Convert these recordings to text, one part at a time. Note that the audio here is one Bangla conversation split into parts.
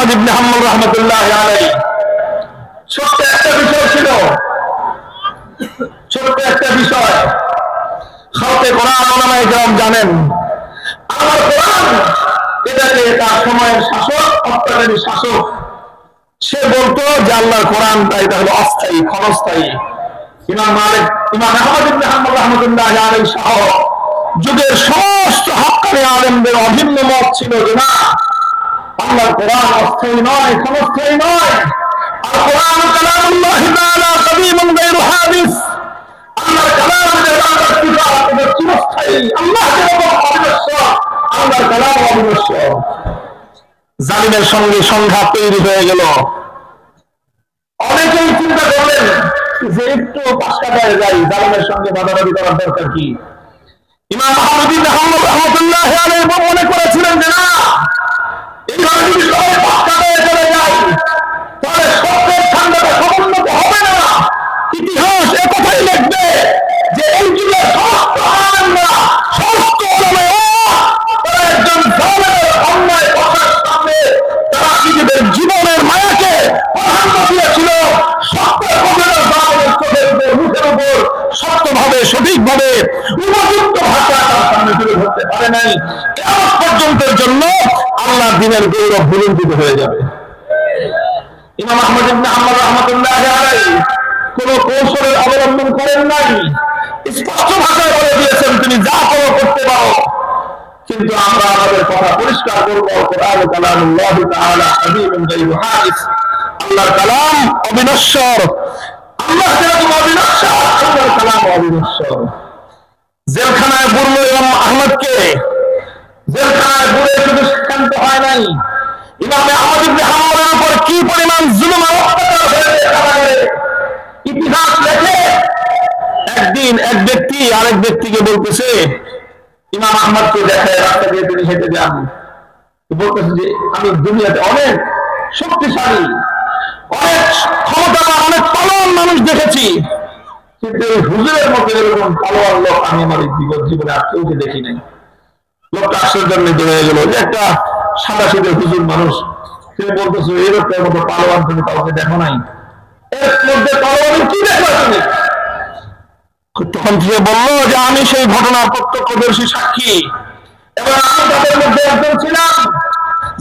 আহমদ ইবনে হাম্বল রাহমাতুল্লাহি আলাইহি ছোট্ট একটা বিষয় ছিল, ছোট্ট একটা বিষয়। খালকে কোরআন ওলামায়ে কেরাম জানেন, আল্লাহর কোরআন এটাকে তার সময়ের শাসক, অত্যাচারী শাসক, সে বলতো যে আল্লাহর কোরআনটা এটা হলো অস্থায়ী, ক্ষণস্থায়ী। ইমাম আহমদ ইবনে হাম্বল রাহমাতুল্লাহি আলাইহি সহ যুগের সমস্ত হাক্কানি আলেমদের অভিন্ন মত ছিল যে না, আল্লাহর কোরআন অস্থায়ী নয়, ক্ষণস্থায়ী নয়। আল কোরআন কালামুল্লাহি তাআলা কাদীমুন গায়রু হাদিস। আল্লাহর কালাম আল্লাহর কিতাব এটা চিরস্থায়ী। আল্লাহ যেরকম অবিনশ্বর, আল্লাহর কালাম অবিনশ্বর। জালিমের সঙ্গে সংঘাত তৈরি হয়ে গেল। অনেকেই চিন্তা করলেন যে একটু পাশ কাটায় যাই, জালিমের সঙ্গে বাদাবাদি করার দরকার কি? ইমাম আহমদ ইবনে হাম্বল রাহমাতুল্লাহি আলাইহি মনে করেছিলেন যে না, এইভাবে যদি সবাই পাশ কাটায় চলে যায় তাহলে সত্যের ঠান্ডাটা সমুন্নত হবে না। ইতিহাস একথাই লিখবে যে এই যুগের সমস্ত আলেমরা, সমস্ত ওলামায়ে তারা একজন জালেমের অন্যায় কথার সামনে তারা নিজেদের জীবনের মায়াকে প্রাধান্য দিয়েছিল। সত্যের প্রতিরোধ জালেমের চোখের উপর, মুখের উপর সত্যভাবে, সঠিকভাবে, উপযুক্ত ভাষা তার সামনে তুলে ধরতে পারে নাই। কিয়ামত পর্যন্তের জন্য আল্লাহর দ্বীনের গৌরব ভুলুণ্ঠিত হয়ে যাবে। ইমাম আহমদ ইবনে হাম্বল রাহমাতুল্লাহি আলাইহি কোন কৌশলের অবলম্বন করেন নাই, স্পষ্ট ভাষায় বলে দিয়েছেন তুমি যা করো করতে পারো, কিন্তু আমরা আমাদের কথা পরিষ্কার করব। কোরআন কালামুল্লাহি তাআলা কাদীমুন গায়রু হাদিস। আল্লাহর কালাম অবিনশ্বর। আল্লাহ যেরকম অবিনশ্বর, আল্লাহর কালাম অবিনশ্বর। জেলখানায় পুরল ইমাম আহমদকে, জেলখানায় পুরে শুধু সিদ্ধান্ত হয় নাই, ইমাম আহমদ ইবনে হাম্বলের উপর কি পরিমাণ জুলুম আর অত্যাচার হয়েছে ইতিহাস লেখে। একদিন এক ব্যক্তি আরেক ব্যক্তিকে বলতেছে, ইমাম আহমদকে দেখায় রাস্তা দিয়ে তিনি হেঁটে যান, বলতেছে যে আমি দুনিয়াতে অনেক শক্তিশালী, অনেক ক্ষমতাবান, অনেক পালোয়ান মানুষ দেখেছি, কিন্তু এই হুজুরের মতো এরকম পালোয়ান লোক আমি আমার জীবনে আর কেউকে দেখি নাই। লোকটা আশ্চর্যান্বিত হয়ে গেল যে একটা সাদা শীতের হুজুর মানুষ, তিনি বলতেছে এরকম মতো পালোয়ান তুমি কাউকে দেখো নাই, এর মধ্যে পালোয়ান কি দেখো তুমি? তখন সে বললো যে আমি সেই ঘটনার প্রত্যক্ষদর্শী সাক্ষী, এবং আমি তাদের মধ্যে একজন ছিলাম।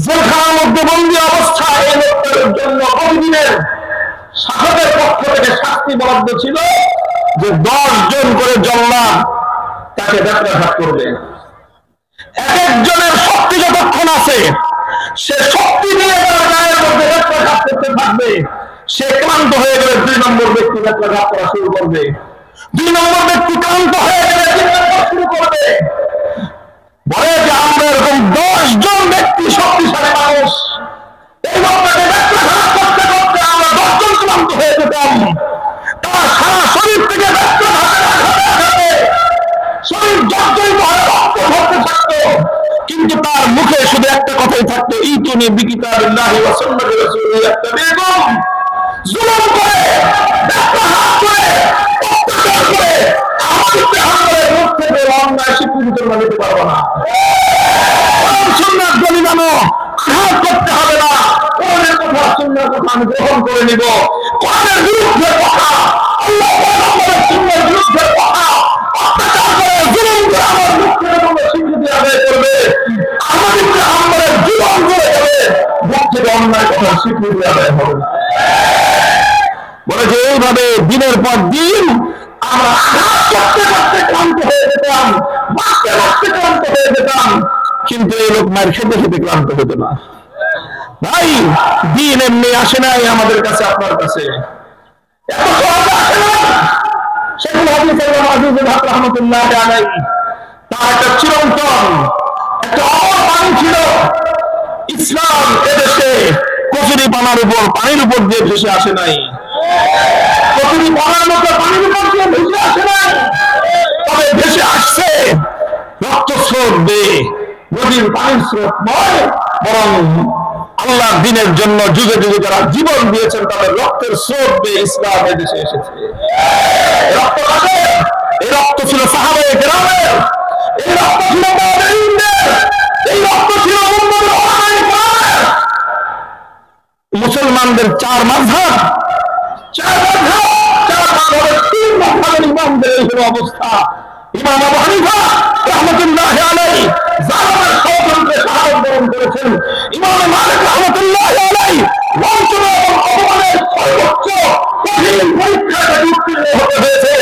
জেলখানার মধ্যে বন্দী অবস্থায় এই লোকটার জন্য প্রতিদিনের শাসকের পক্ষ থেকে শাস্তি বরাদ্দ ছিল যে 10 জন করে জল্লাদ তাকে যাত্রাঘাত করবে। এক একজনের শক্তি যতক্ষণ আছে, সে শক্তি নিয়ে তার গায়ের মধ্যে যাত্রাঘাত করতে থাকবে। সে ক্লান্ত হয়ে গেলে 2 নম্বর ব্যক্তি যাত্রাঘাত করা শুরু করবে। 2 নম্বর ব্যক্তি ক্লান্ত হয়ে গেলে 3 নম্বর শুরু করবে। বলে যে আমরা এরকম 10 জন ব্যক্তি শক্তিশালী মানুষ, এই লোকটাকে যাত্রাঘাত করতে করতে আমরা 10 জন ক্লান্ত হয়ে যেতাম। তার সারা শরীর থেকে যাত্রাঘাতের আঘাতে শরীর জর্জরিত হয়ে রক্ত ঝরতে থাকতো, কিন্তু তার মুখে শুধু একটা কথাই থাকতো, ইতুনি বিকিতাবিল্লাহি ওয়া সুন্নাতি রাসূলিহি আত্তাবিকুম। জুলুম করে, যাত্রাঘাত করে, অত্যাচার করে আমাদের মুখ থেকে অন্যায় স্বীকৃতি তোমরা নিতে পারবো না। সুন্নাত বলি জানো, আঘাত করতে হবে না। কোরআনের কথা, সুন্নাহর কথা আমি গ্রহণ করে নিব। কোরআনের বিরুদ্ধে কথা, আল্লাহ পয়গম্বরের সুন্নাহর বিরুদ্ধে কথা, অত্যাচার করে, জুলুম করে আমার মুখ থেকে তোমরা স্বীকৃতি আদায় করবে। আমাদের আমাদের জীবন করে যাবে, মুখ থেকে অন্যায় কথা স্বীকৃতি আদায় হবে না। বলে যে এইভাবে দিনের পর দিন আমরা আঘাত করতে করতে ক্লান্ত হয়ে যেতাম, মারতে মারতে ক্লান্ত হয়ে যেতাম, কিন্তু এই লোক মার খেতে খেতে ক্লান্ত হতো না। ভাই, দিন এমনি আসে নাই আমাদের কাছে, আপনার কাছে এত সহজে আসে না। শেখুল হাদিস ইমাম আজিজুল হক রাহমাতুল্লাহি আলাইহি তার একটা চিরন্তন, একটা অমর বাণী ছিল, ইসলাম এদেশে কচুরি পানার উপর, পানির উপর দিয়ে ভেসে আসে নাই। কচুরি পানার মতো পানির উপর দিয়ে ভেসে আসে নাই, তবে ভেসে আসছে রক্তস্রোত দিয়ে, নদীর পানির স্রোত নয়, বরং আল্লাহর দ্বীনের জন্য যুগে যুগে যারা জীবন দিয়েছেন তাদের রক্তের স্রোত দিয়ে ইসলাম এদেশে এসেছে। রক্ত কাদের? এই রক্ত ছিল সাহাবায়ে কেরামের, এই রক্ত ছিল তাবেঈনদের, এই রক্ত ছিল উম্মতের ওলামায়ে কেরামের। মুসলমানদের চার মাযহাব, চার মাযহাবের তিন মাযহাবের ইমামদের এই হলো অবস্থা। ইমাম আবু হানিফা রাহমাতুল্লাহি আলাইহি জালেমের ষড়যন্ত্রে শাহাদাত বরণ করেছেন। ইমাম মালিক রাহমাতুল্লাহি আলাইহি বঞ্চনা এবং অপমানের সর্বোচ্চ কঠিন পরীক্ষায় উত্তীর্ণ হতে হয়েছে।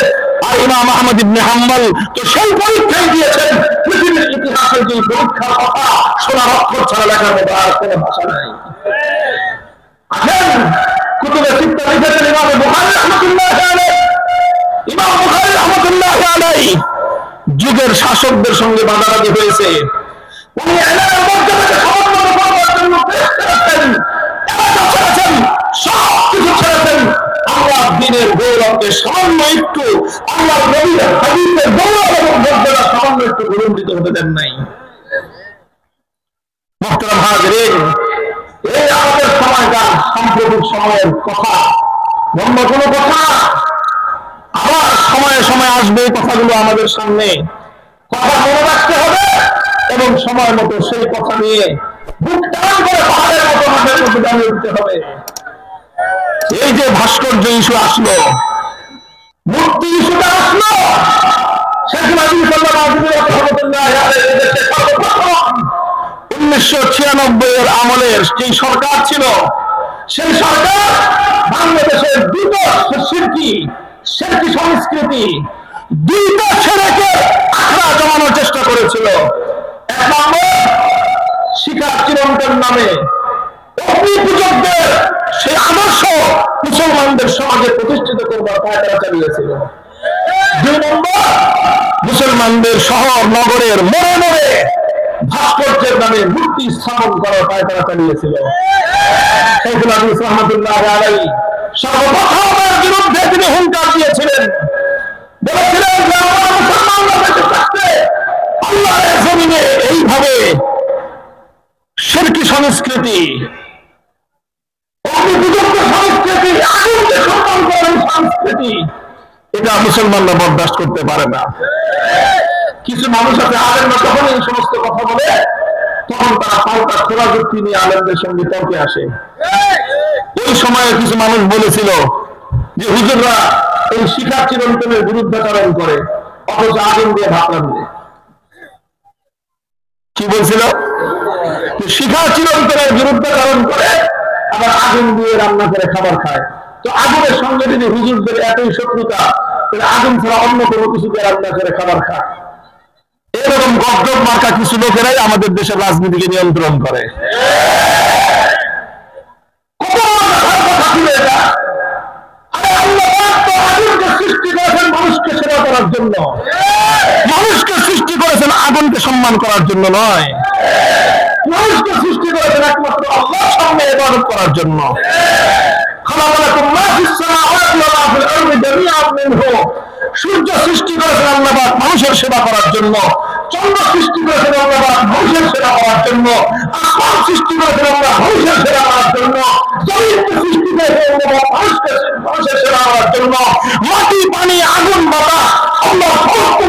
আর ইমাম আহমদ ইবনে হাম্বল তো সেই পরীক্ষায় দিয়েছেন, পৃথিবীর ইতিহাসের যে পরীক্ষার কথা সোনার অক্ষর ছাড়া লেখার মতো আর কোনো ভাষা নাই। আসেন কুতুবে সিত্তা লিখেছেন ইমাম বুখারী রাহমাতুল্লাহি আলাইহি। ইমাম বুখারী রাহমাতুল্লাহি আলাইহি যুগের শাসকদের সঙ্গে বাদাবাদি হয়েছে। উনি এলাকার মর্যাদাকে সমুন্নত করবার জন্য চেষ্টা করেছেন, এলাকা ছেড়েছেন, সব কিছু ছেড়েছেন। আল্লাহ দিনের গৌরবকে সামান্য একটু, আল্লাহ নবীর হাদিসের গৌরব এবং মর্যাদা সামান্য একটু গৌরবিত হতে দেন নাই। মুহতারাম হাজিরিন, এই আমাদের সময়কার সাম্প্রতিক সময়ের কথা, অন্য কোনো কথা। আবার সময়ে সময়ে আসবে এই কথাগুলো আমাদের সামনে, কথা মনে রাখতে হবে এবং সময় মতো সেই কথা নিয়ে বুক টান করে পাহাড়ের মতো মাঠের মধ্যে দাঁড়িয়ে উঠতে হবে। এই যে ভাস্কর্য ইস্যু আসলো, মূর্তি ইস্যুটা আসলো, শেখ মুজিবুর রহমাতুল্লাহি আলাইহি দেশে সর্বপ্রথম 1996 এর আমলের যে সরকার ছিল, সেই সরকার বাংলাদেশের দুটো শিরকি সংস্কৃতি, দুইটা ছেলেকে আখড়া জমানোর চেষ্টা করেছিল। এক নম্বর শিখা চিরন্তন নামে অগ্নি পূজকদের সেই আদর্শ মুসলমানদের সমাজে প্রতিষ্ঠিত করবার পায়তারা চালিয়েছিল। দুই নম্বর মুসলমানদের শহর নগরের মোড়ে মোড়ে ভাস্কর্যের নামে মূর্তি স্থাপন করার পায়তারা চালিয়েছিল। শাইখুল হাদিস রাহমাতুল্লাহি আলাইহি সর্বপ্রথম এর বিরুদ্ধে তিনি হুঙ্কার দিয়েছিলেন, বলেছিলেন যে আমরা মুসলমানরা বেঁচে থাকতে আল্লাহর জমিনে এইভাবে শিরকি সংস্কৃতি, অগ্নিপূজকদের সংস্কৃতি, আগুনকে সম্মান করার সংস্কৃতি, এটা মুসলমানরা বরদাস্ত করতে পারে না। কিছু মানুষ আছে আলেমরা যখন এই সমস্ত কথা বলে তখন তারা পাল্টা খোলা যুক্তি নিয়ে আলেমদের সঙ্গে তর্কে আসে। ওই সময়ে কিছু মানুষ বলেছিল যে হুজুররা এই শিখা চিরন্তনের বিরুদ্ধাচরণ করে, অথচ আগুন দিয়ে ভাত রাঁধে। কি বলছিল? শিখা চিরন্তনের বিরুদ্ধাচরণ করে আবার আগুন দিয়ে রান্না করে খাবার খায়। তো আগুনের সঙ্গে যদি হুজুরদের এতই শত্রুতা, তাহলে আগুন ছাড়া অন্য কোনো কিছু দিয়ে রান্না করে খাবার খায়। এরকম গদ্দপ মার্কা কিছু লোকেরাই আমাদের দেশের রাজনীতিকে নিয়ন্ত্রণ করে। সৃষ্টি করেছেন মানুষকে সেবা করার জন্য, মানুষকে সৃষ্টি করেছেন আগুনকে সম্মান করার জন্য নয়। মানুষকে সৃষ্টি করেছেন একমাত্র আল্লাহর সামনে ইবাদত করার জন্য। সূর্য সৃষ্টি করেছেন আল্লাহ পাক মানুষের সেবা করার জন্য, চন্দ্র সৃষ্টি করেছেন আল্লাহ পাক মানুষের সেবা করার জন্য, আসমান সৃষ্টি করেছেন আল্লাহ মানুষের সেবা করার জন্য, জমিনকে সৃষ্টি করেছেন আল্লাহ মানুষের সেবা করার জন্য, মাটি পানি আগুন বাতাস আল্লাহ সমস্ত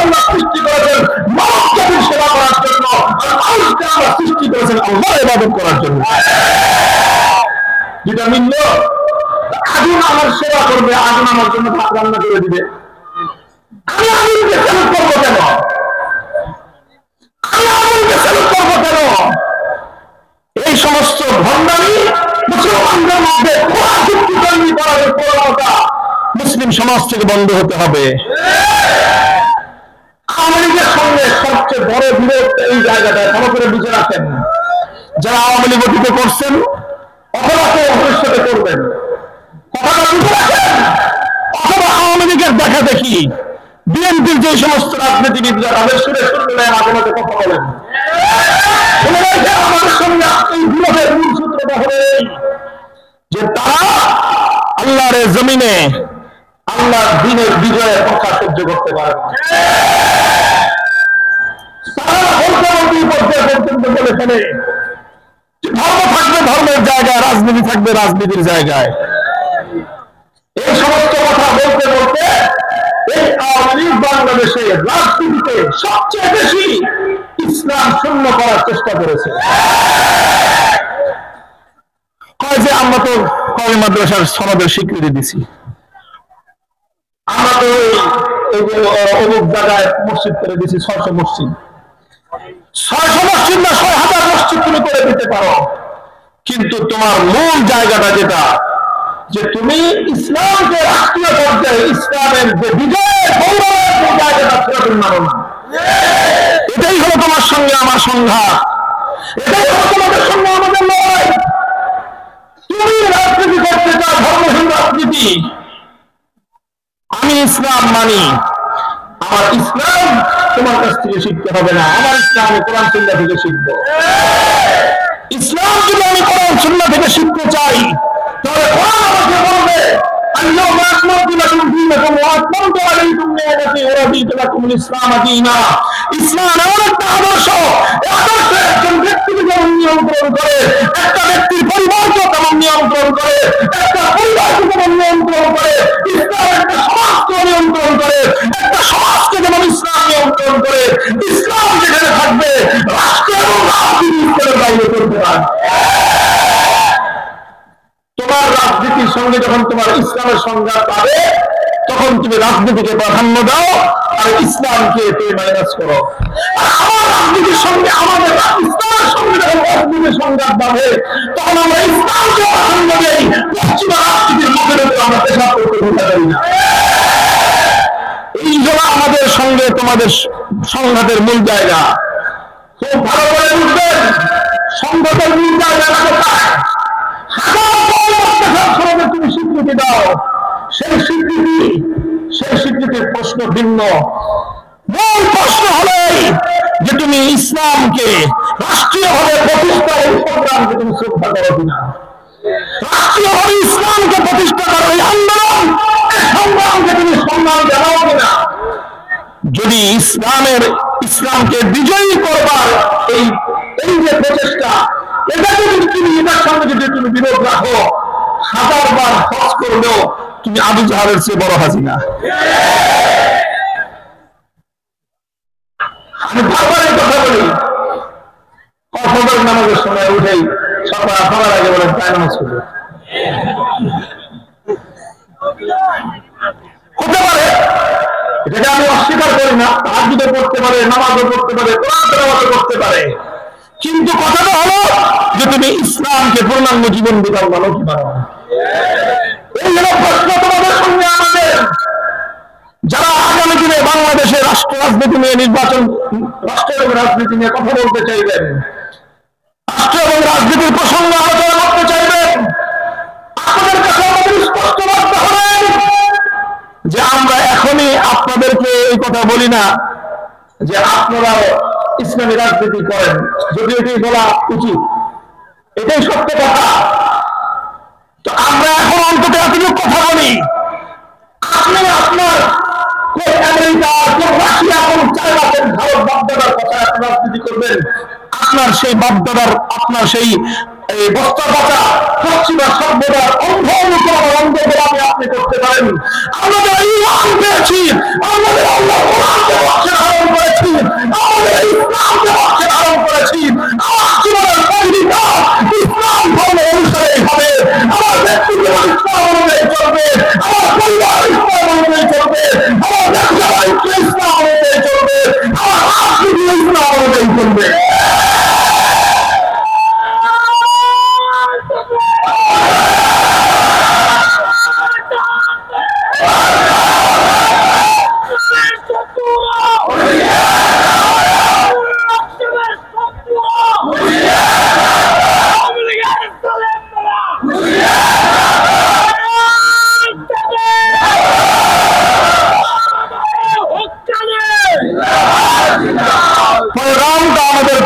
আল্লাহ সৃষ্টি করেছেন মানব জাতির সেবা করার জন্য, আর মানুষকে আল্লাহ সৃষ্টি করেছেন আল্লাহর ইবাদত করার জন্য। যেটা মিলল, আগুন আমার সেবা করবে, আগুন আমার জন্য ভাত রান্না করে দিবে, আমি আগুনকে সেলুট করবো কেন? আমি আগুনকে সেলুট করবো কেন? এই সমস্ত ভণ্ডামি মুসলমানদের মধ্যে খোলা যুক্তি তৈরি করার প্রবণতা মুসলিম সমাজ থেকে বন্ধ হতে হবে। আওয়ামী লীগের সঙ্গে সবচেয়ে বড় বিরোধ এই জায়গাটায় ভালো করে বুঝে রাখেন। যারা আওয়ামী লীগ গঠিত করছেন অথবা কেউ ভবিষ্যতে করবেন, কথাটা বুঝে রাখেন। অথবা আওয়ামী লীগের দেখা দেখি বিএনপির যে সমস্ত রাজনীতিবিদরা তাদের সুরে শুনলে মাঝে মাঝে কথা বলেন, আমাদের সঙ্গে এই বিরোধের মূল সূত্রটা হলো যে তারা আল্লাহর জমিনে আল্লাহর দ্বীনের বিজয়ের কথা সহ্য করতে পারে না। তারা বলতে পর্যায়ে পর্যন্ত বলে ফেলে ধর্ম থাকবে ধর্মের জায়গায়, রাজনীতি থাকবে রাজনীতির জায়গায়। এই সমস্ত কথা বলতে বলতে এই আওয়ামী লীগ বাংলাদেশে রাজনীতিতে সবচেয়ে বেশি ইসলাম শূন্য করার চেষ্টা করেছে। যে আমরা তো কওমি মাদ্রাসার সনদের স্বীকৃতি দিছি, আমরা তো অমুক জায়গায় মসজিদ করে দিছি 600 মসজিদ, 600 মসজিদ না 6000 মসজিদ তুমি করে দিতে পারো, কিন্তু তোমার মূল জায়গাটা যেটা, যে তুমি ইসলামকে রাষ্ট্রীয় পর্যায়ে ইসলামের যে বিজয়ের গৌরবের যে জায়গাটা সেটা তুমি মানো না। এটাই হলো তোমার সঙ্গে আমার সংঘাত, এটাই হলো তোমাদের সঙ্গে আমাদের লড়াই। তুমি রাজনীতি করতে চাও ধর্মহীন রাজনীতি, আমি ইসলাম মানি, আমার ইসলাম তোমার কাছ থেকে শিখতে হবে না, আমার ইসলাম আমি কোরআন সুন্নাহ থেকে শিখবো। ইসলাম যদি আমি কোরআন সুন্নাহ থেকে শিখতে চাই, তাহলে কোরআন আমাকে বলবে আল্লাহু আকমালতু লাকুম দীনাকুম ওয়া আতমামতু আলাইকুম নি'মাতি ওয়া রাদিতু লাকুমুল ইসলাম দীনা। ইসলাম এমন একটা আদর্শ, এই আদর্শ একজন ব্যক্তিকে যেমন নিয়ন্ত্রণ করে, একটা ব্যক্তির পরিবারকে তেমন নিয়ন্ত্রণ করে, একটা পরিবারকে যেমন নিয়ন্ত্রণ করে, ইসলাম একটা সমাজকে নিয়ন্ত্রণ করে, একটা সমাজকে যেমন ইসলাম নিয়ন্ত্রণ করে। ইসলাম যেখানে থাকবে রাষ্ট্র এবং রাজনীতি ইসলামের বাইরে চলতে পারে। তোমার রাজনীতির সঙ্গে যখন তোমার ইসলামের সংঘাত পাবে, তখন তুমি রাজনীতিকে প্রাধান্য দাও আর ইসলামকে তুমি মাইনাস করো। আর আমার রাজনীতির সঙ্গে আমাদের ইসলামের সঙ্গে যখন রাজনীতির সংঘাত পাবে, তখন আমরা ইসলামকে প্রাধান্য দেই, পশ্চিমা রাজনীতির মুখের উপর আমরা পেশাব করতে বলতে পারি না। এই জন্য আমাদের সঙ্গে তোমাদের সংঘাতের মূল জায়গা খুব ভালো করে বুঝবেন। সংঘাতের মূল জায়গাটা কোথায়? তুমি স্বীকৃতি দাও, সেই স্বীকৃতির প্রশ্ন ভিন্ন। মূল প্রশ্ন হলো যে তুমি ইসলামকে রাষ্ট্রীয়ভাবে প্রতিষ্ঠা এই সংগ্রামকে তুমি শ্রদ্ধা করো কিনা, রাষ্ট্রীয়ভাবে ইসলামকে প্রতিষ্ঠা করো এই আন্দোলন এই সংগ্রামকে তুমি সম্মান জানাও কিনা। যদি ইসলামকে বিজয়ী করবার এই যে প্রচেষ্টা, এটা যদি তুমি এটার সঙ্গে যদি তুমি বিরোধ রাখো, 1000 বার হজ করলেও তুমি আবু জাহেলের চেয়ে বড় হাসিনা। আমি বারবার এই কথা বলি, ফজর নামাজের সময় উঠেই সকাল সবার আগে বলেন তাই নামাজ করবে। হতে পারে, এটাকে আমি অস্বীকার করি না, তাহাজ্জুদও পড়তে পারে, নামাজও পড়তে পারে, কোরআন তেলাওয়াতও করতে পারে, কিন্তু কথাটা হলো যে তুমি ইসলামকে পূর্ণাঙ্গ জীবন বিধান মানো কি পারো না। এই হলো প্রশ্ন তোমাদের সঙ্গে আমাদের। যারা আগামী দিনে বাংলাদেশের রাষ্ট্র রাজনীতি নিয়ে রাষ্ট্র এবং রাজনীতি নিয়ে কথা বলতে চাইবেন, রাষ্ট্র এবং রাজনীতির প্রসঙ্গে আলোচনা করতে চাইবেন, আপনাদের কাছে আমাদের স্পষ্ট বার্তা হবে যে আমরা এখনই আপনাদেরকে এই কথা বলি না যে আপনারা ইসলামী রাজনীতি করেন, যদি এটি বলা উচিত, এটাই সত্য কথা। তো আমরা এখন অন্তত এতটুকু কথা বলি, আপনি আপনার আমেরিকা, রাশিয়া, চায়না, ভারত বাপদাদার কথা আপনি রাজনীতি করবেন, আপনার সেই বাপদাদার, আপনার সেই বস্তা পাতা পশ্চিমা সভ্যতার অন্ধ অনুকরণ, অন্ধ গোলামি আপনি করতে পারেন। আমাদের ঈমান পেয়েছি, আমাদের আল্লাহ কোরআনকে বক্সে ধারণ করেছি, আমাদের ইসলামকে বক্সে ধারণ করেছি। আমার জীবনের পরিণীতা ইসলাম ধর্ম অনুসারে হবে, আমার ব্যক্তিগত ইসলাম অনুযায়ী চলবে, আমার পরিবার ইসলাম অনুযায়ী চলবে, আমার ব্যবসা বাণিজ্য ইসলাম অনুযায়ী চলবে, আমার রাজনীতি ইসলাম অনুযায়ী চলবে।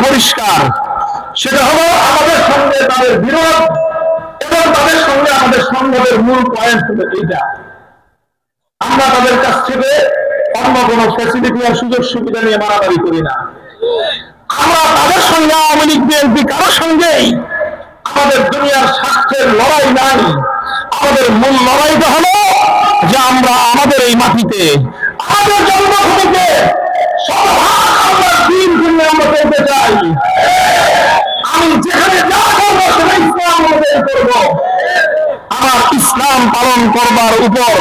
পরিষ্কার, সেটা হলো আমাদের সঙ্গে তাদের বিরোধ এবং তাদের সঙ্গে আমাদের সংঘাতের মূল পয়েন্ট হলো এইটা, আমরা তাদের কাছ থেকে অন্য কোন ফ্যাসিলিটি আর সুযোগ সুবিধা নিয়ে মারামারি করি না। আমরা তাদের সঙ্গে আওয়ামী লীগ বিএনপি কারোর সঙ্গেই আমাদের দুনিয়ার স্বার্থের লড়াই নাই। আমাদের মূল লড়াইটা হলো যে আমরা আমাদের এই মাটিতে, আমাদের জন্মভূমিতে আমরা দিন দিনে আমরা করতে চাই। আমি যেখানে যা করবো সেটা ইসলাম আমাদের আদায় করব। আমার ইসলাম পালন করবার উপর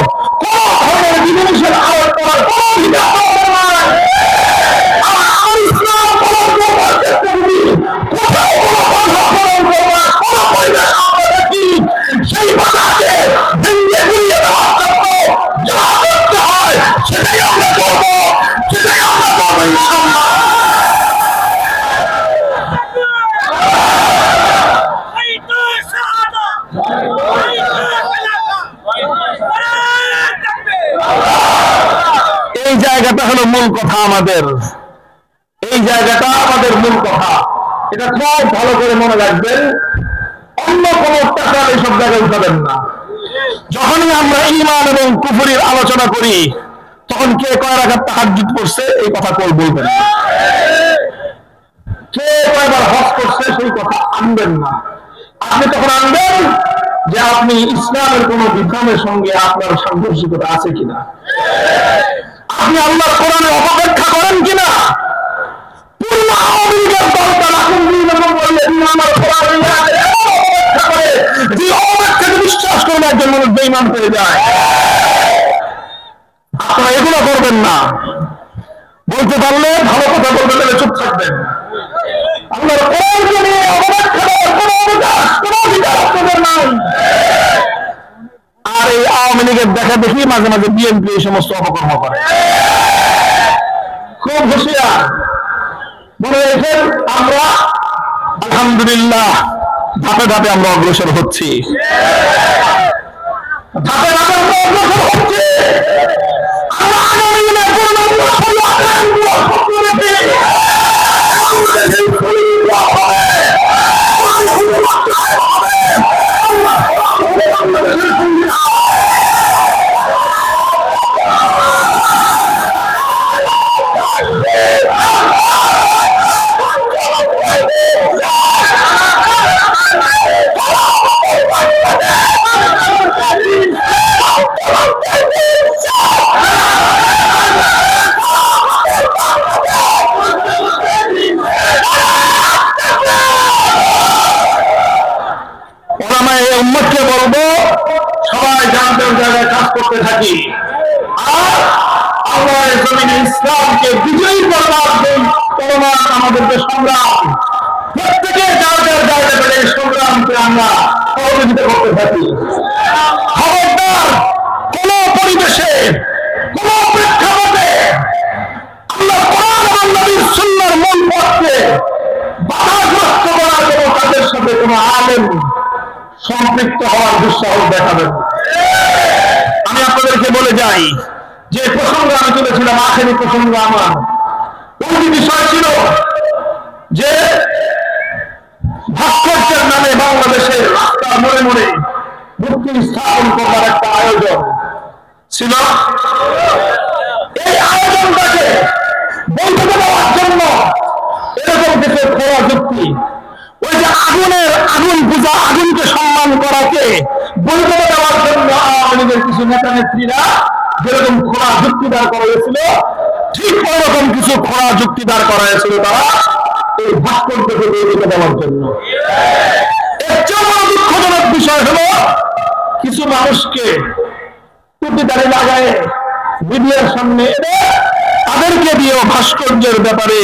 কোন ধরনের বিধিনিষেধ আরোপ করার কোন অধিকার নাই। আমার ইসলাম পালন করবার ক্ষেত্রে যদি কোথাও কোনো বাধা পালন করবার কোন পরিবেশ আমরা দেখি, সেই বাধাকে ভেঙে গুড়িয়ে দেওয়ার জন্য যা করতে হয় সেটাই আমরা করবো, সেটাই আমরা করবো ইনশাআল্লাহ। এই জায়গাটা হলো মূল কথা আমাদের, এই জায়গাটা আমাদের মূল কথা। এটা খুব ভালো করে মনে রাখবেন, অন্য কোন টাকা এইসব জায়গায় উঠাবেন না। যখনই আমরা ঈমান এবং কুফরির আলোচনা করি তখন কে কয় রাকাত তাহাজ্জুদ করছে এই কথা কই বলবেন, কে কয়বার হজ করছে সেই কথা আনবেন না। আপনি তখন আনবেন যে আপনি ইসলামের কোন বিধানের সঙ্গে আপনার সাংঘর্ষিকতা আছে কিনা, আপনি আল্লাহর কোরআনে অপব্যাখ্যা করেন কিনা। পূর্ণ আওয়ামী লীগের দলটা যে অপব্যাখ্যাকে বিশ্বাস করলে একজন মানুষ বেঈমান হয়ে যায়। আপনারা এগুলো করবেন না। বলতে পারলে ভালো কথা বলতে গেলে চুপ থাকবেন। আল্লাহর কোরআনকে নিয়ে অপব্যাখ্যা করার কোনো অধিকার আপনাদের নাই। আর এই আওয়ামী লীগের দেখা দেখি মাঝে মাঝে বিএনপি এই সমস্ত অপকর্ম করে। খুব হুঁশিয়ার মনে রেখেন, আমরা আলহামদুলিল্লাহ ধাপে ধাপে আমরা অগ্রসর হচ্ছি, ধাপে ধাপে আমরা অগ্রসর হচ্ছি। আমরা আগামী দিনে উম্মতকে বলবো সবাই জানতে জায়গায় কাজ করতে থাকি, আর আল্লাহর জমিনে ইসলামকে বিজয়ী করবার চলমান আমাদের যে সংগ্রাম, প্রত্যেকে যার যার জায়গা থেকে সংগ্রামকে আমরা সহযোগিতা করতে থাকি। খবরদার কোন পরিবেশে কোন প্রেক্ষাপটে আল্লাহ কোরআন এবং নবীর সুন্নাহর মূল পথকে বাধাগ্রস্ত করার জন্য তাদের সাথে কোনো আলেম সম্পৃক্ত হওয়ার দুঃসাহস দেখাবেন। আমি আপনাদেরকে বলে যাই যে প্রসঙ্গ আমি তুলেছিলাম, আখেরি প্রসঙ্গ আমার ওই বিষয় ছিল যে ভাস্কর্যের নামে বাংলাদেশের রাস্তার মোড়ে মোড়ে মূর্তি স্থাপন করবার একটা আয়োজন ছিল। এই আয়োজনটাকে বন্ধ দেওয়ার জন্য এরকম কিছু খোলা যুক্তি, ওই যে আগুন পূজা, আগুনকে সম্মান করাকে বৈধ দেওয়ার জন্য আওয়ামী লীগের কিছু নেতা নেত্রীরা যেরকম খোলা যুক্তি দাঁড় করা হয়েছিল, ঠিক ওরকম কিছু খোলা যুক্তি দাঁড় করা হয়েছিল তারা এই ভাস্কর্যকে বৈধ দেওয়ার জন্য। এর চেয়ে বড় দুঃখজনক বিষয় হলো কিছু মানুষকে টুপি দাঁড়িয়ে লাগায় মিডিয়ার সামনে এনে তাদেরকে দিয়েও ভাস্কর্যের ব্যাপারে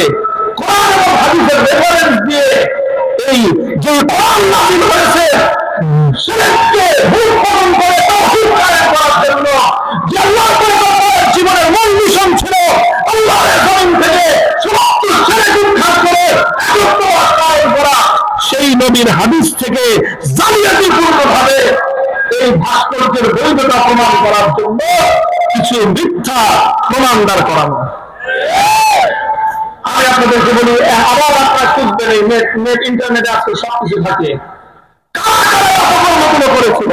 কোরআন এবং হাদিসের রেফারেন্স দিয়ে এই যে কোরআন নাযিল হয়েছে সেটাকে ভুলকরণ করে তাওহীদ কায়েম করার জন্য যে আল্লাহর পয়গম্বরের জীবনের মূল মিশন ছিল আল্লাহর জমিন থেকে সমস্ত শিরক উৎখাত করে একত্ববাদ কায়েম করা, সেই নবীর হাদিস থেকে জালিয়াতিপূর্ণভাবে এই ভাস্কর্যের বৈধতা প্রমাণ করার জন্য কিছু মিথ্যা প্রমাণ দাঁড় করানো। আমি আপনাদেরকে বলি, আবার আপনারা খুঁজবেন, এই নেট ইন্টারনেটে আজকে সবকিছু থাকে। কারা কারা অপকর্মগুলো করেছিল,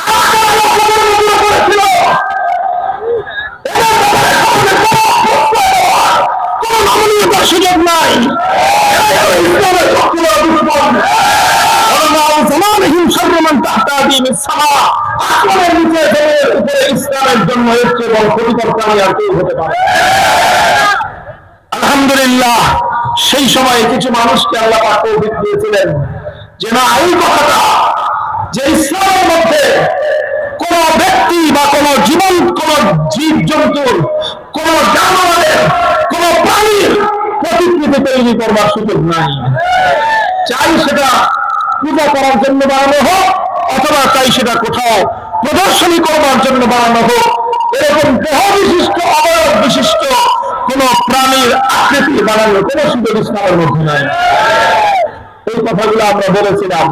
কারা কারা অপকর্মগুলো করেছিল, কোন নমনীয়তার সুযোগ নাই। ইসলামের সবচেয়ে বড় দুশ্মন আসমানের নিচে জমিনের উপরে ইসলামের জন্য এর চেয়ে বড় ক্ষতিকর প্রাণী আর কেউ হতে পারে। আলহামদুলিল্লাহ সেই সময়ে কিছু মানুষকে আল্লাহ পাক তৌফিক দিয়েছিলেন যে না, এই কথাটা যে ইসলামের মধ্যে কোন ব্যক্তি বা কোন জীবন, কোন জীব জন্তুর, কোন জানোয়ারের, কোন প্রাণীর প্রতিকৃতি তৈরি করবার সুযোগ নাই। চাই সেটা পূজা করার জন্য বানানো হোক, অথবা চাই সেটা কোথাও প্রদর্শনী করবার জন্য বানানো হোক, এরকম দেহ বিশিষ্ট, অবয়ব বিশিষ্ট কোন প্রাণীর আকৃতি বানানোর কোন সুযোগ ইসলামের মধ্যে নাই। এই কথাগুলো আমরা বলেছিলাম।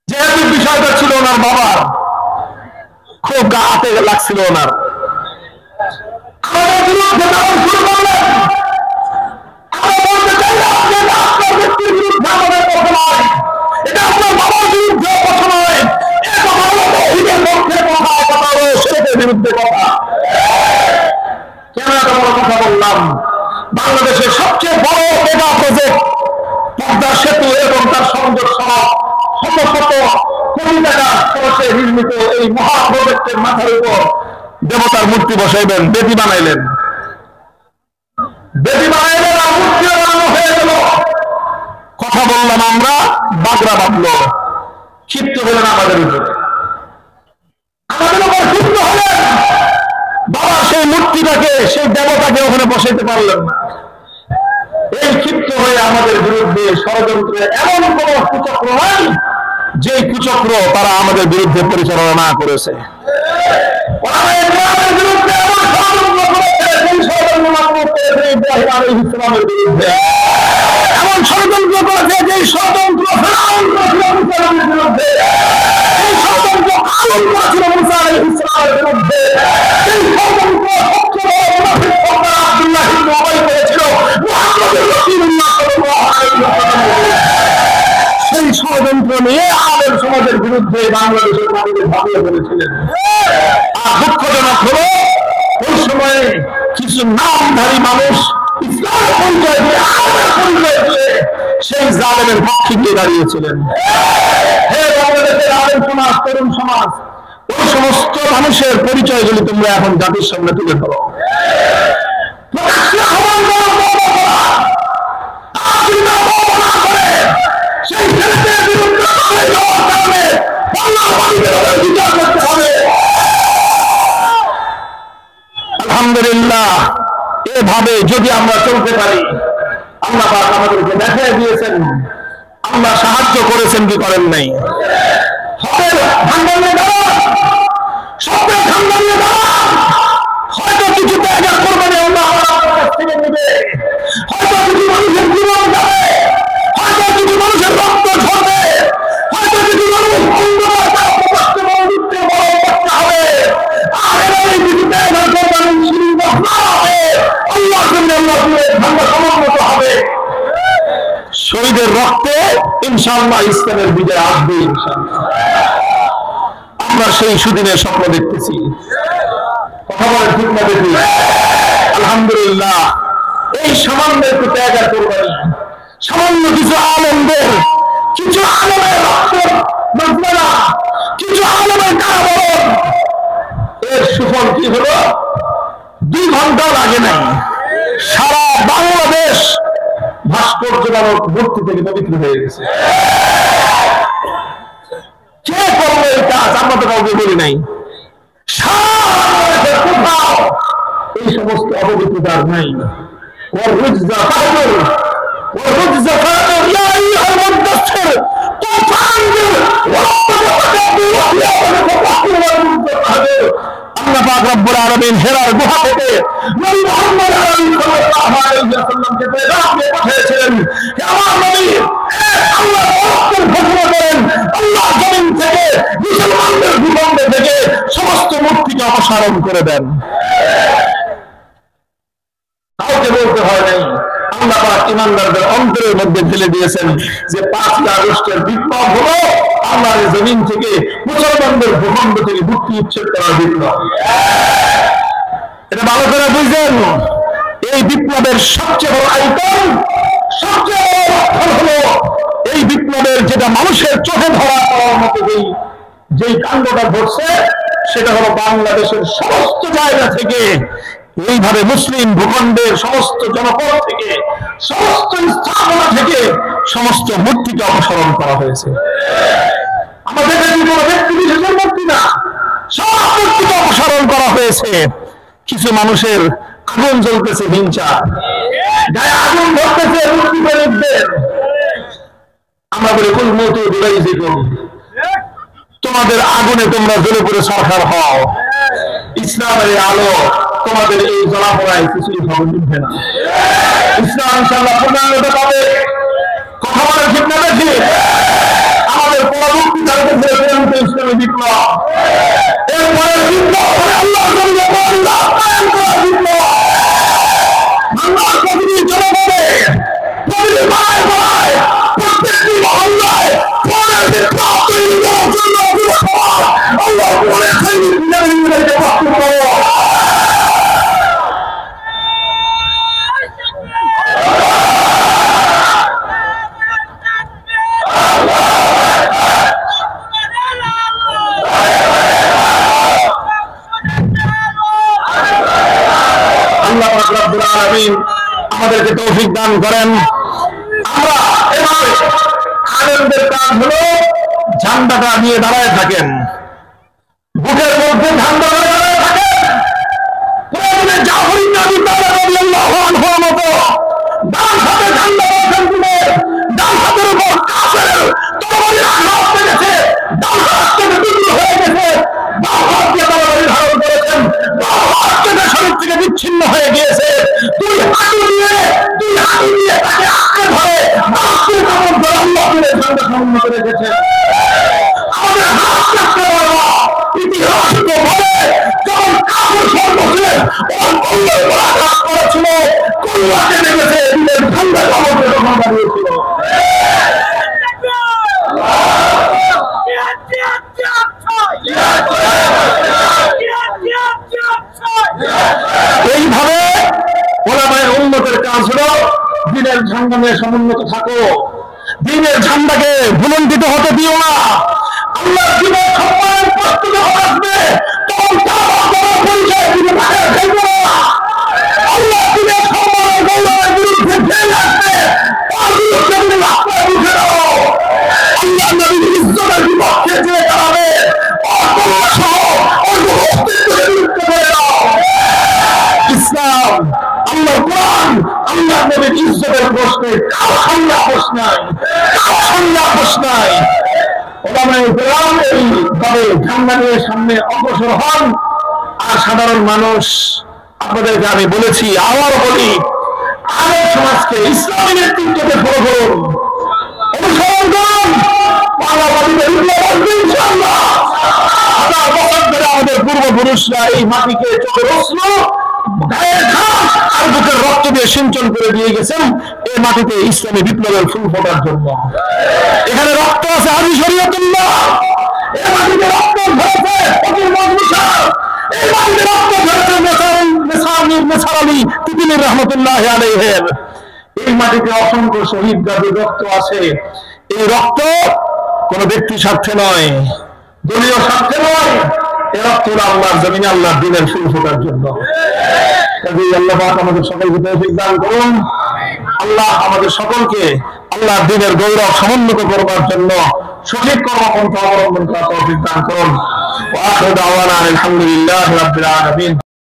যেহেতু বিষয়টা ছিল ওনার বাবার, খুব গাতে লাগছিল ওনার, আমাদের বিরুদ্ধে যখন শুরু করলেন, আমরা বলতে চাইলাম যে এটা আপনার ব্যক্তির বিরুদ্ধে আমাদের কথা নয়, এটা আপনার বাবার বিরুদ্ধে কথা নয়, এটা মানবতার পক্ষে কথা, কথা হলো সেটার বিরুদ্ধে কথা। কেন এত বড় কথা বললাম? বাংলাদেশের সবচেয়ে বড় মেগা প্রজেক্ট পদ্মা সেতু এবং তার সংযোগ সহ শত শত কোটি টাকা খরচে নির্মিত এই মহা প্রজেক্টের মাথার উপর দেবতার মূর্তি বসাইবেন, বেদি বানাইলেন, বেদি বানাইলেন, আর মূর্তি বানানো হয়ে গেল। কথা বললাম আমরা, বাগড়া বাঁধলো, ক্ষিপ্ত হলেন আমাদের উপরে, আমাদের উপর ক্ষিপ্ত হলেন। বাবা সেই মূর্তিটাকে, সেই দেবতাকে ওখানে বসাইতে পারলেন না। এই ক্ষিপ্ত হয়ে আমাদের বিরুদ্ধে ষড়যন্ত্রে এমন কোন কুচক্র নাই যে কুচক্র তারা আমাদের বিরুদ্ধে পরিচালনা না করেছে। বিরুদ্ধে এমন ষড়যন্ত্র করেছে, সেই ষড়যন্ত্র ইব্রাহিম আলাইহিস সালামের বিরুদ্ধে, এমন ষড়যন্ত্র করেছে যে ষড়যন্ত্র ফিরআউন করেছিল মুসার বিরুদ্ধে, এই ষড়যন্ত্র কারূন করেছিল মুসা আলাইহিস সালামের বিরুদ্ধে, এই ষড়যন্ত্র সবচেয়ে বড় মুনাফিক সর্দার আব্দুল্লাহ ইবনে উবাই করেছিল মুহাম্মদুর রাসূলুল্লাহ সাল্লাল্লাহু আলাইহি ওয়াসাল্লাম। সেই ষড়যন্ত্র নিয়ে আলেম সমাজের বিরুদ্ধে বাংলাদেশের মানুষকে ভাবিয়ে ফেলেছিলেন। আর দুঃখজনক হলো ওই সময়ে কিছু নামধারী মানুষ ইসলামের পরিচয় দিয়ে, আলেমের পরিচয় দিয়ে সেই জালেমের পক্ষে গিয়ে দাঁড়িয়েছিলেন। হে বাংলাদেশের আলেম সমাজ, তরুণ সমাজ, ওই সমস্ত মানুষের পরিচয়গুলি তোমরা এখন জাতির সামনে তুলে ধরো। প্রকাশ্যে আহ্বান করো, সেই ছেলেদের বিরুদ্ধে বিচার করতে হবে। আলহামদুলিল্লাহ, এভাবে যদি আমরা চলতে পারি, আল্লাহ পাক আমাদেরকে দেখাই দিয়েছেন, আল্লাহ সাহায্য করেছেন কি করেন নাই। হয়তো কিছু জায়গা করবেন, আল্লাহ থেকে নেবে, হয়তো কিছু মানুষের জীবন যাবে, হয়তো কিছু মানুষের রক্ত ঝরবে, হয়তো কিছু মানুষ হবে, আর কিছু জায়গা করবেন হবে। শহীদের রক্তে ইনশাআল্লাহ ইসলামের বিজয় আসবে। ইনশাআল্লাহ আমরা সেই সুদিনের স্বপ্ন দেখতেছি। কথা বলেন ঠিক না দেখি? আলহামদুলিল্লাহ, এই সামান্য একটু ত্যাগ করবেন, সামান্য কিছু আলেমদের, কিছু আলেমের রক্ত মজমানা, কিছু আলেমের কারাবরণ, এর সুফল কি হলো? 2 ঘন্টা লাগে নাই, সারা বাংলাদেশ ভাস্কর্য নামক মূর্তি থেকে পবিত্র হয়ে গেছে। কে করলো এই কাজ? আমরা তো কাউকে বলি নাই। কোথাও এই সমস্ত অপবিত্রতার নাই। আল্লাহ পাক রব্বুল আলামিন হেরার গুহা থেকে নবী মুহাম্মদ সাল্লাল্লাহু আলাইহি ওয়াসাল্লামকে পেগাম দিয়ে পাঠিয়েছিলেন, হে আমার নবী, আল্লাহ রহমতের ঘোষণা করেন, আল্লাহ জমিন থেকে মুসলমানদের ভূখণ্ডে থেকে সমস্ত মূর্তিকে অপসারণ করে দেন। কাউকে বলতে হয় নাই। আল্লাহ পাক ঈমানদারদের অন্তরের মধ্যে ফেলে দিয়েছেন যে 5 আগস্টের বিপ্লব হলো আল্লাহর জমিন থেকে মুসলমানদের ভূখণ্ড থেকে মূর্তি উচ্ছেদ করার বিপ্লব। এটা ভালো করে বুঝলেন। এই বিপ্লবের সবচেয়ে বড় আইকন, সবচেয়ে বড় লক্ষণ হলো এই বিপ্লবের যেটা মানুষের চোখে ধরা পড়ার মতো যেই কাণ্ডটা ঘটছে, সেটা হলো বাংলাদেশের সমস্ত জায়গা থেকে এইভাবে মুসলিম ভূখণ্ডের সমস্ত জনপদ থেকে, সমস্ত স্থাপনা থেকে সমস্ত মূর্তিকে অপসারণ করা হয়েছে। আমাদের কোনো ব্যক্তি বিশেষের মূর্তি না, সব মূর্তিকে অপসারণ করা হয়েছে। কিছু মানুষের আগুন জ্বলতেছে, হিংসা, গায়ে আগুন ধরতেছে মূর্তি প্রেমিকদের। আমরা বলি কুল মৌতু বিগাইজিকুম, তোমাদের আগুনে তোমরা জ্বলে পড়ে সরকার হও। ইসলামের আলো তোমাদের এই জ্বলাপোড়ায় কিছুই খবর নিবে না। ইসলাম ইনশাআল্লাহ পূর্ণাঙ্গতা পাবে। কথা বলে ঠিক না দেখি? আমাদের পরবর্তী তারিখে ইসলামী বিপ্লব, এরপরে বিপ্লব আল্লাহ বিপ্লব বাংলার প্রতিটি জনপদে, প্রতিটি মায় মায়, প্রত্যেকটি মহল্লায় পরের বিপ্লব তৈরি করার জন্য আল্লাহ পরে আমাদেরকে তৌফিক দান করেন। আমরা এভাবে আনন্দের কাজ হলো ঝান্ডাটা নিয়ে দাঁড়ায় থাকেন, বুকের মধ্যে ঝান্ডা দাঁড়ায় থাকেন। প্রয়োজনে জাফর ইবনে আবী তালেব রাদিয়াল্লাহু আনহুর মতো ডান হাতে ঝান্ডা ধরেছেন তুলে, ডান হাতের উপর কাফেরের তরবারির আঘাত লেগেছে, ডান হাত থেকে টুকরো হয়ে গেছে, ডান হাত দিয়ে তরবারি ধারণ করেছেন, ডান হাত থেকে শরীর থেকে বিচ্ছিন্ন হয়ে গিয়েছে। দুই হাঁটু দিয়ে তাকে আঁকড়ে ধরে রাষ্ট্রের কামড় ধরে আল্লাহ করে ঝান্ডা সমুন্নত রেখেছেন। আমাদের হাত রাখতে পারবো। ইতিহাস তো বলে যখন কাফের সর্বশেষ কল্যার উপর আঘাত করেছিল, কল্যাকে নেমেছে দিনের ঠান্ডা কামড় ধরে তখন দাঁড়িয়েছিল। এইভাবে ওলামায়ে উম্মতের কাজ হলো দ্বীনের ঝান্ডা নিয়ে সমুন্নত থাকো, দ্বীনের ঝান্ডাকে ভুলণ্ঠিত হতে দিও না। আল্লাহর দ্বীনের সম্মানের প্রশ্ন যখন আসবে তখন তার পরিচয় দিতে ফেলবো না। আল্লাহর দ্বীনের সম্মানের গৌরবের বিরুদ্ধে ফেলে আসবে, তার বিরুদ্ধে তুমি রাস্তায় উঠে দাও। আল্লাহ নবীর ইজ্জতের বিপক্ষে যে দাঁড়াবে ইসলাম, আল্লাহর কোরআন, আল্লাহর নবীর ইজ্জতের প্রশ্নে কারো সামনে আপোষ নাই, কারো সামনে আপোষ নাই। ওলামায়ে কেরাম এইভাবে ঝান্ডা নিয়ে সামনে অগ্রসর হন। আর সাধারণ মানুষ, আপনাদেরকে আমি বলেছি, আবার বলি, আলেম সমাজকে ইসলামী নেতৃত্বকে ফলো করুন, অনুসরণ করুন। আমাদের পূর্বপুরুষরা এই মাটিকে চোখের অশ্রু, গায়ের ঘাস আর বুকের রক্ত দিয়ে সিঞ্চন করে দিয়ে গেছেন এই মাটিতে ইসলামী বিপ্লবের ফুল ফোটার জন্য। এখানে রক্ত আছে হাজি শরীয়তুল্লাহ, এই মাটিতে রক্ত ঝরেছে ফকির মজলিসা, এই মাটিতে রক্ত ঝরেছে নেসার আলী তিতুমীর রহমতুল্লাহ আলাইহির। এই মাটিতে অসংখ্য শহীদ গাজীর রক্ত আছে। এই রক্ত কোন ব্যক্তি স্বার্থে নয়, দলীয় স্বার্থে নয়, এই রক্ত হলো আল্লাহর জমিনে আল্লাহর দ্বীনের ফুল ফোটার জন্য। আল্লাহ পাক আমাদের সকলকে তৌফিক দান করুন। আল্লাহ আমাদের সকলকে আল্লাহর দ্বীনের গৌরব সমুন্নত করবার জন্য সঠিক কর্মপন্থা অবলম্বন করার তৌফিক দান করুন। ওয়া আখিরু দাওয়ানা আলহামদুলিল্লাহি রাব্বিল আলামিন।